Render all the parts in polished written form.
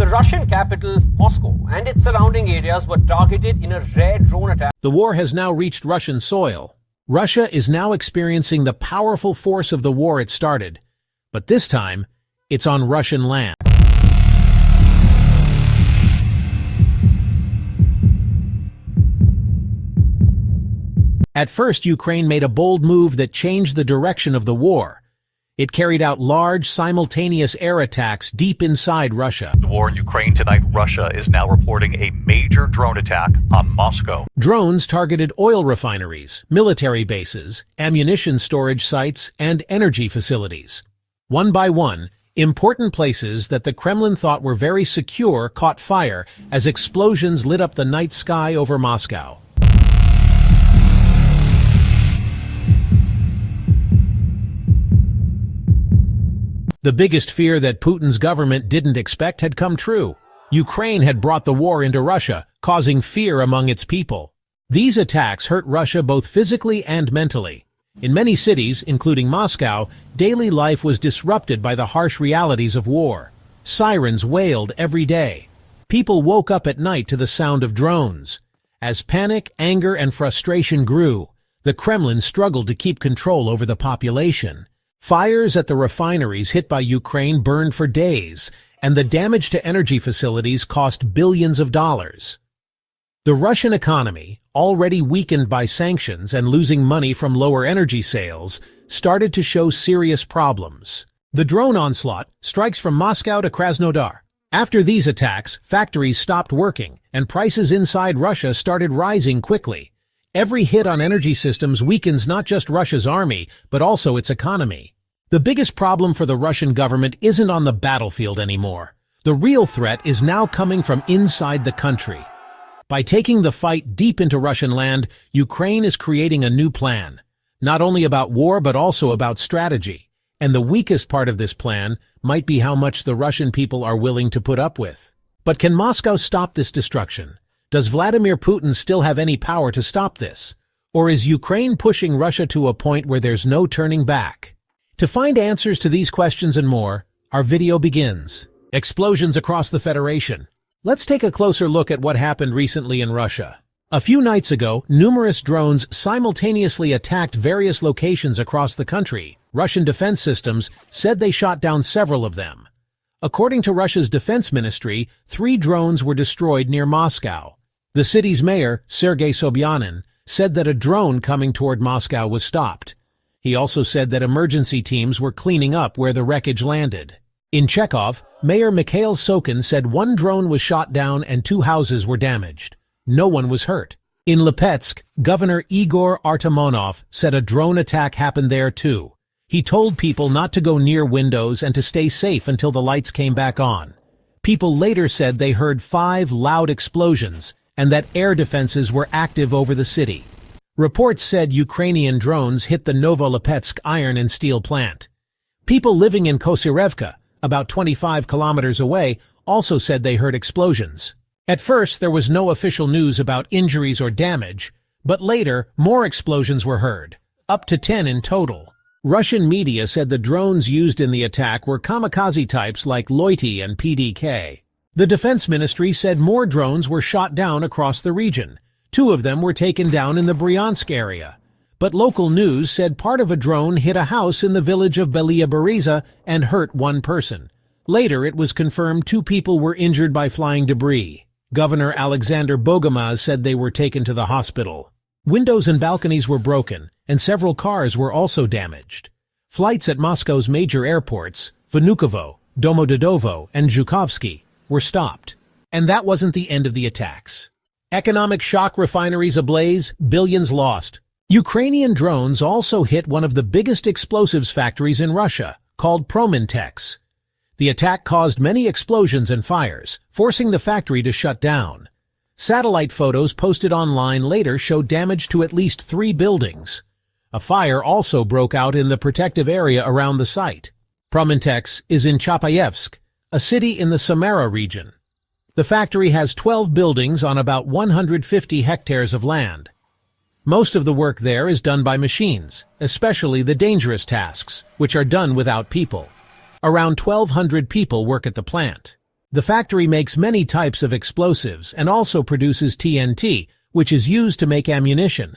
The Russian capital, Moscow, and its surrounding areas were targeted in a rare drone attack. The war has now reached Russian soil. Russia is now experiencing the powerful force of the war it started, but this time, it's on Russian land. At first, Ukraine made a bold move that changed the direction of the war. It carried out large, simultaneous air attacks deep inside Russia. The war in Ukraine tonight, Russia is now reporting a major drone attack on Moscow. Drones targeted oil refineries, military bases, ammunition storage sites, and energy facilities. One by one, important places that the Kremlin thought were very secure caught fire as explosions lit up the night sky over Moscow. The biggest fear that Putin's government didn't expect had come true. Ukraine had brought the war into Russia, causing fear among its people. These attacks hurt Russia both physically and mentally. In many cities, including Moscow, daily life was disrupted by the harsh realities of war. Sirens wailed every day. People woke up at night to the sound of drones. As panic, anger, and frustration grew, the Kremlin struggled to keep control over the population. Fires at the refineries hit by Ukraine burned for days, and the damage to energy facilities cost billions of dollars. The Russian economy, already weakened by sanctions and losing money from lower energy sales, started to show serious problems. The drone onslaught, strikes from Moscow to Krasnodar. After these attacks, factories stopped working, and prices inside Russia started rising quickly. Every hit on energy systems weakens not just Russia's army, but also its economy. The biggest problem for the Russian government isn't on the battlefield anymore. The real threat is now coming from inside the country. By taking the fight deep into Russian land, Ukraine is creating a new plan, not only about war but also about strategy. And the weakest part of this plan might be how much the Russian people are willing to put up with. But can Moscow stop this destruction? Does Vladimir Putin still have any power to stop this? Or is Ukraine pushing Russia to a point where there's no turning back? To find answers to these questions and more, our video begins. Explosions across the Federation. Let's take a closer look at what happened recently in Russia. A few nights ago, numerous drones simultaneously attacked various locations across the country. Russian defense systems said they shot down several of them. According to Russia's defense ministry, 3 drones were destroyed near Moscow. The city's mayor, Sergei Sobyanin, said that a drone coming toward Moscow was stopped. He also said that emergency teams were cleaning up where the wreckage landed. In Chekhov, Mayor Mikhail Sokin said 1 drone was shot down and 2 houses were damaged. No one was hurt. In Lipetsk, Governor Igor Artamonov said a drone attack happened there too. He told people not to go near windows and to stay safe until the lights came back on. People later said they heard 5 loud explosions and that air defenses were active over the city. Reports said Ukrainian drones hit the Novolipetsk iron and steel plant. People living in Kosyrevka, about 25 kilometers away, also said they heard explosions. At first, there was no official news about injuries or damage, but later, more explosions were heard, up to 10 in total. Russian media said the drones used in the attack were kamikaze types like Loity and PDK. The defense ministry said more drones were shot down across the region. 2 of them were taken down in the Bryansk area. But local news said part of a drone hit a house in the village of Belia Beriza and hurt 1 person. Later, it was confirmed 2 people were injured by flying debris. Governor Alexander Bogomaz said they were taken to the hospital. Windows and balconies were broken, and several cars were also damaged. Flights at Moscow's major airports, Vnukovo, Domodedovo, and Zhukovsky, were stopped. And that wasn't the end of the attacks. Economic shock, refineries ablaze, billions lost. Ukrainian drones also hit one of the biggest explosives factories in Russia, called Promintex. The attack caused many explosions and fires, forcing the factory to shut down. Satellite photos posted online later showed damage to at least 3 buildings. A fire also broke out in the protective area around the site. Promintex is in Chapayevsk, a city in the Samara region. The factory has 12 buildings on about 150 hectares of land. Most of the work there is done by machines, especially the dangerous tasks, which are done without people. Around 1,200 people work at the plant. The factory makes many types of explosives and also produces TNT, which is used to make ammunition.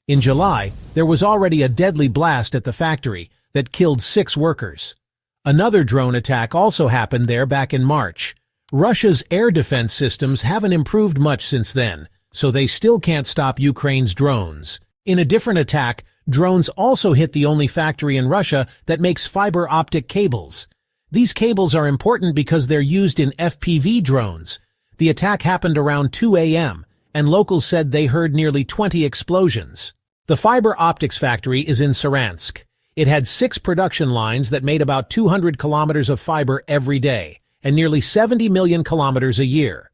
In July, there was already a deadly blast at the factory that killed 6 workers. Another drone attack also happened there back in March. Russia's air defense systems haven't improved much since then, so they still can't stop Ukraine's drones. In a different attack, drones also hit the only factory in Russia that makes fiber optic cables. These cables are important because they're used in FPV drones. The attack happened around 2 a.m., and locals said they heard nearly 20 explosions. The fiber optics factory is in Saransk. It had 6 production lines that made about 200 kilometers of fiber every day, and nearly 70 million kilometers a year.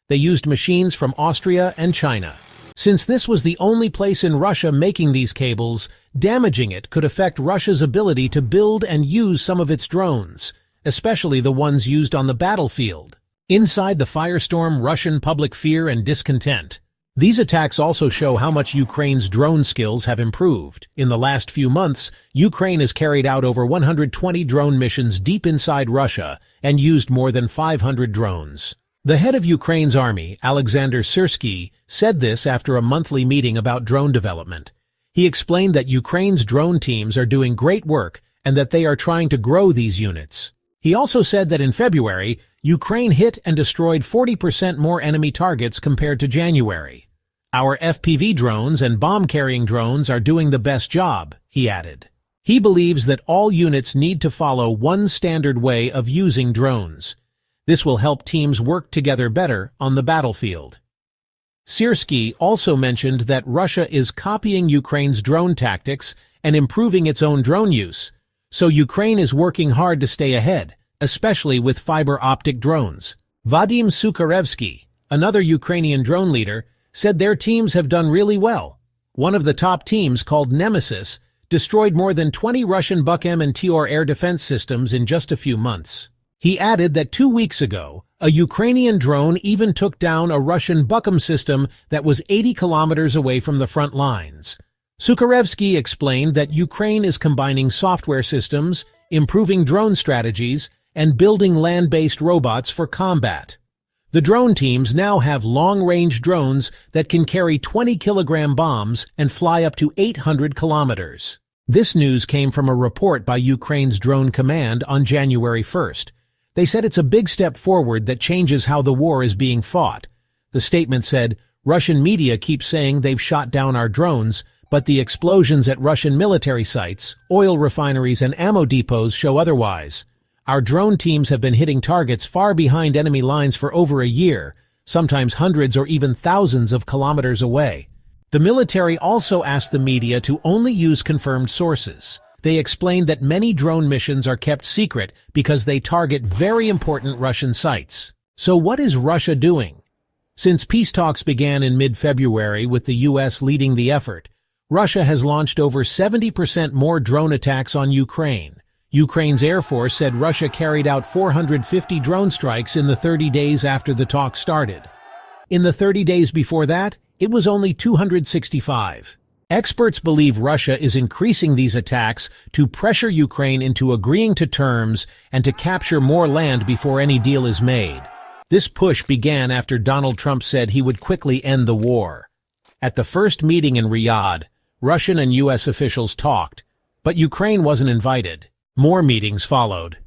They used machines from Austria and China. Since this was the only place in Russia making these cables, damaging it could affect Russia's ability to build and use some of its drones, especially the ones used on the battlefield. Inside the firestorm, Russian public fear and discontent. These attacks also show how much Ukraine's drone skills have improved. In the last few months, Ukraine has carried out over 120 drone missions deep inside Russia and used more than 500 drones. The head of Ukraine's army, Alexander Syrsky, said this after a monthly meeting about drone development. He explained that Ukraine's drone teams are doing great work and that they are trying to grow these units. He also said that in February, Ukraine hit and destroyed 40% more enemy targets compared to January. Our FPV drones and bomb-carrying drones are doing the best job, he added. He believes that all units need to follow one standard way of using drones. This will help teams work together better on the battlefield. Syrsky also mentioned that Russia is copying Ukraine's drone tactics and improving its own drone use, so Ukraine is working hard to stay ahead, especially with fiber optic drones. Vadim Sukharevsky, another Ukrainian drone leader, said their teams have done really well. One of the top teams, called Nemesis, destroyed more than 20 Russian Buk-M and Tor air defense systems in just a few months. He added that 2 weeks ago, a Ukrainian drone even took down a Russian Buk-M system that was 80 kilometers away from the front lines. Sukharevsky explained that Ukraine is combining software systems, improving drone strategies, and building land-based robots for combat. The drone teams now have long-range drones that can carry 20-kilogram bombs and fly up to 800 kilometers. This news came from a report by Ukraine's Drone Command on January 1st. They said it's a big step forward that changes how the war is being fought. The statement said, Russian media keep saying they've shot down our drones, but the explosions at Russian military sites, oil refineries, and ammo depots show otherwise. Our drone teams have been hitting targets far behind enemy lines for over a year, sometimes hundreds or even thousands of kilometers away. The military also asked the media to only use confirmed sources. They explained that many drone missions are kept secret because they target very important Russian sites. So what is Russia doing? Since peace talks began in mid-February with the U.S. leading the effort, Russia has launched over 70% more drone attacks on Ukraine. Ukraine's Air Force said Russia carried out 450 drone strikes in the 30 days after the talks started. In the 30 days before that, it was only 265. Experts believe Russia is increasing these attacks to pressure Ukraine into agreeing to terms and to capture more land before any deal is made. This push began after Donald Trump said he would quickly end the war. At the first meeting in Riyadh, Russian and U.S. officials talked, but Ukraine wasn't invited. More meetings followed.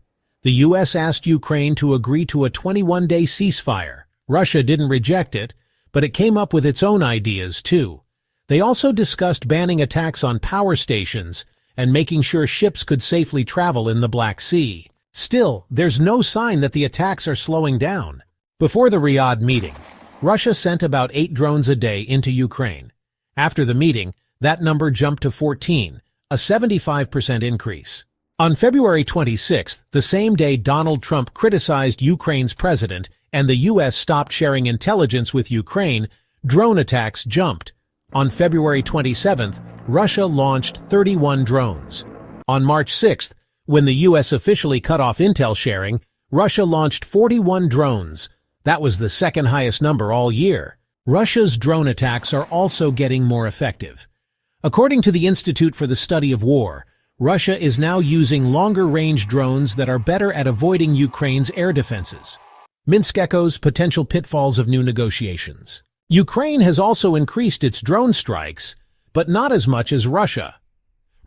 The U.S. asked Ukraine to agree to a 21-day ceasefire. Russia didn't reject it, but it came up with its own ideas, too. They also discussed banning attacks on power stations and making sure ships could safely travel in the Black Sea. Still, there's no sign that the attacks are slowing down. Before the Riyadh meeting, Russia sent about 8 drones a day into Ukraine. After the meeting, that number jumped to 14, a 75% increase. On February 26th, the same day Donald Trump criticized Ukraine's president and the U.S. stopped sharing intelligence with Ukraine, drone attacks jumped. On February 27th, Russia launched 31 drones. On March 6th, when the U.S. officially cut off intel sharing, Russia launched 41 drones. That was the second highest number all year. Russia's drone attacks are also getting more effective. According to the Institute for the Study of War, Russia is now using longer-range drones that are better at avoiding Ukraine's air defenses. Minsk echoes potential pitfalls of new negotiations. Ukraine has also increased its drone strikes, but not as much as Russia.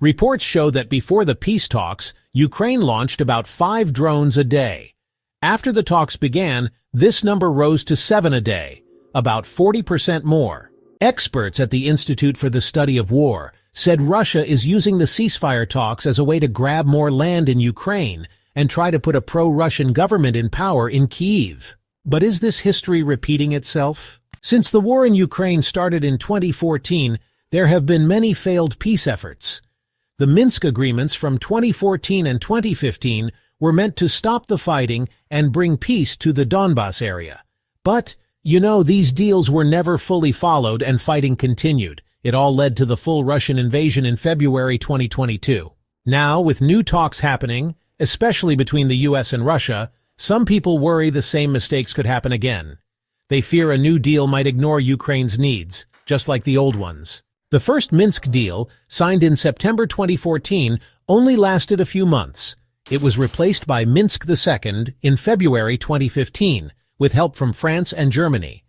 Reports show that before the peace talks, Ukraine launched about 5 drones a day. After the talks began, this number rose to 7 a day, about 40% more. Experts at the Institute for the Study of War said Russia is using the ceasefire talks as a way to grab more land in Ukraine and try to put a pro-Russian government in power in Kyiv. But is this history repeating itself? Since the war in Ukraine started in 2014, there have been many failed peace efforts. The Minsk agreements from 2014 and 2015 were meant to stop the fighting and bring peace to the Donbas area. But, these deals were never fully followed and fighting continued. It all led to the full Russian invasion in February 2022. Now, with new talks happening, especially between the US and Russia, some people worry the same mistakes could happen again. They fear a new deal might ignore Ukraine's needs, just like the old ones. The first Minsk deal, signed in September 2014, only lasted a few months. It was replaced by Minsk II in February 2015, with help from France and Germany.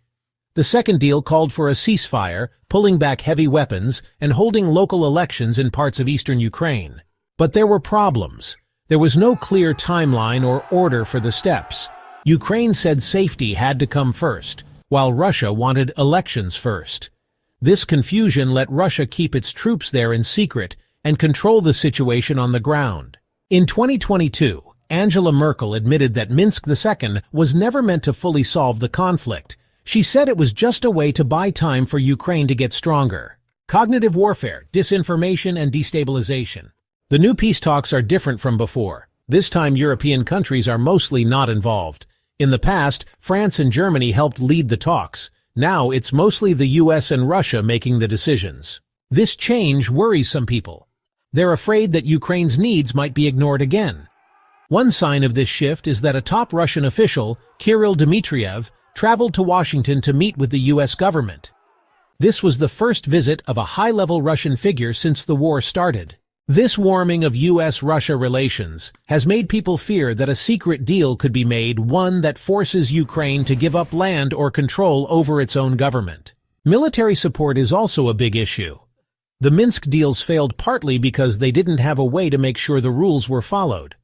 The second deal called for a ceasefire, pulling back heavy weapons, and holding local elections in parts of eastern Ukraine. But there were problems. There was no clear timeline or order for the steps. Ukraine said safety had to come first, while Russia wanted elections first. This confusion let Russia keep its troops there in secret and control the situation on the ground. In 2022, Angela Merkel admitted that Minsk II was never meant to fully solve the conflict. She said it was just a way to buy time for Ukraine to get stronger. Cognitive warfare, disinformation, and destabilization. The new peace talks are different from before. This time European countries are mostly not involved. In the past, France and Germany helped lead the talks. Now it's mostly the US and Russia making the decisions. This change worries some people. They're afraid that Ukraine's needs might be ignored again. One sign of this shift is that a top Russian official, Kirill Dmitriev, traveled to Washington to meet with the US government. This was the first visit of a high-level Russian figure since the war started. This warming of US-Russia relations has made people fear that a secret deal could be made, one that forces Ukraine to give up land or control over its own government. Military support is also a big issue. The Minsk deals failed partly because they didn't have a way to make sure the rules were followed.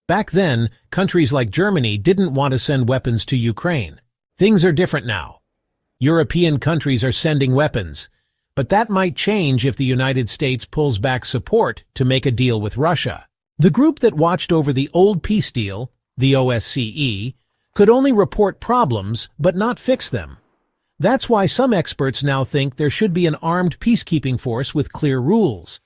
Back then, countries like Germany didn't want to send weapons to Ukraine. Things are different now. European countries are sending weapons, but that might change if the United States pulls back support to make a deal with Russia. The group that watched over the old peace deal, the OSCE, could only report problems but not fix them. That's why some experts now think there should be an armed peacekeeping force with clear rules.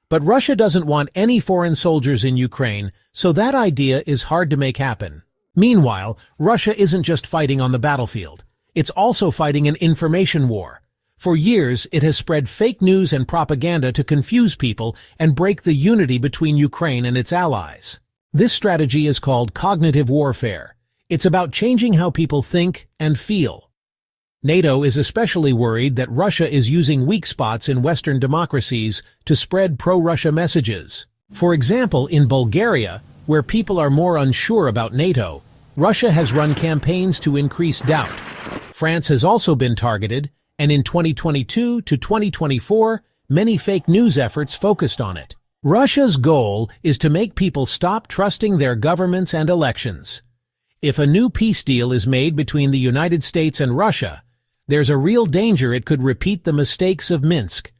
But Russia doesn't want any foreign soldiers in Ukraine, so that idea is hard to make happen. Meanwhile, Russia isn't just fighting on the battlefield. It's also fighting an information war. For years, it has spread fake news and propaganda to confuse people and break the unity between Ukraine and its allies. This strategy is called cognitive warfare. It's about changing how people think and feel. NATO is especially worried that Russia is using weak spots in Western democracies to spread pro-Russia messages. For example, in Bulgaria, where people are more unsure about NATO, Russia has run campaigns to increase doubt. France has also been targeted, and in 2022 to 2024, many fake news efforts focused on it. Russia's goal is to make people stop trusting their governments and elections. If a new peace deal is made between the United States and Russia, there's a real danger it could repeat the mistakes of Minsk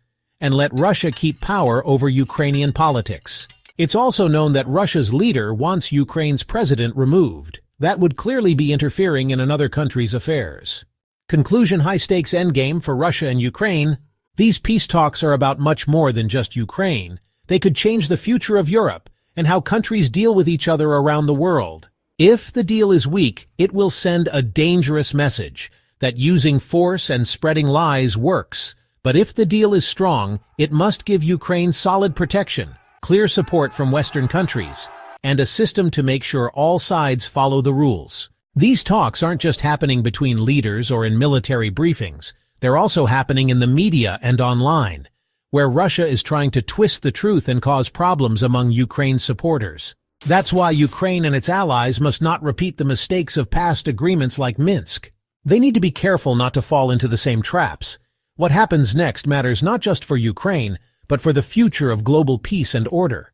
and let Russia keep power over Ukrainian politics. It's also known that Russia's leader wants Ukraine's president removed. That would clearly be interfering in another country's affairs. Conclusion: high-stakes endgame for Russia and Ukraine. These peace talks are about much more than just Ukraine. They could change the future of Europe and how countries deal with each other around the world. If the deal is weak, it will send a dangerous message that using force and spreading lies works. But if the deal is strong, it must give Ukraine solid protection, clear support from Western countries, and a system to make sure all sides follow the rules. These talks aren't just happening between leaders or in military briefings. They're also happening in the media and online, where Russia is trying to twist the truth and cause problems among Ukraine's supporters. That's why Ukraine and its allies must not repeat the mistakes of past agreements like Minsk. They need to be careful not to fall into the same traps. What happens next matters not just for Ukraine, but for the future of global peace and order.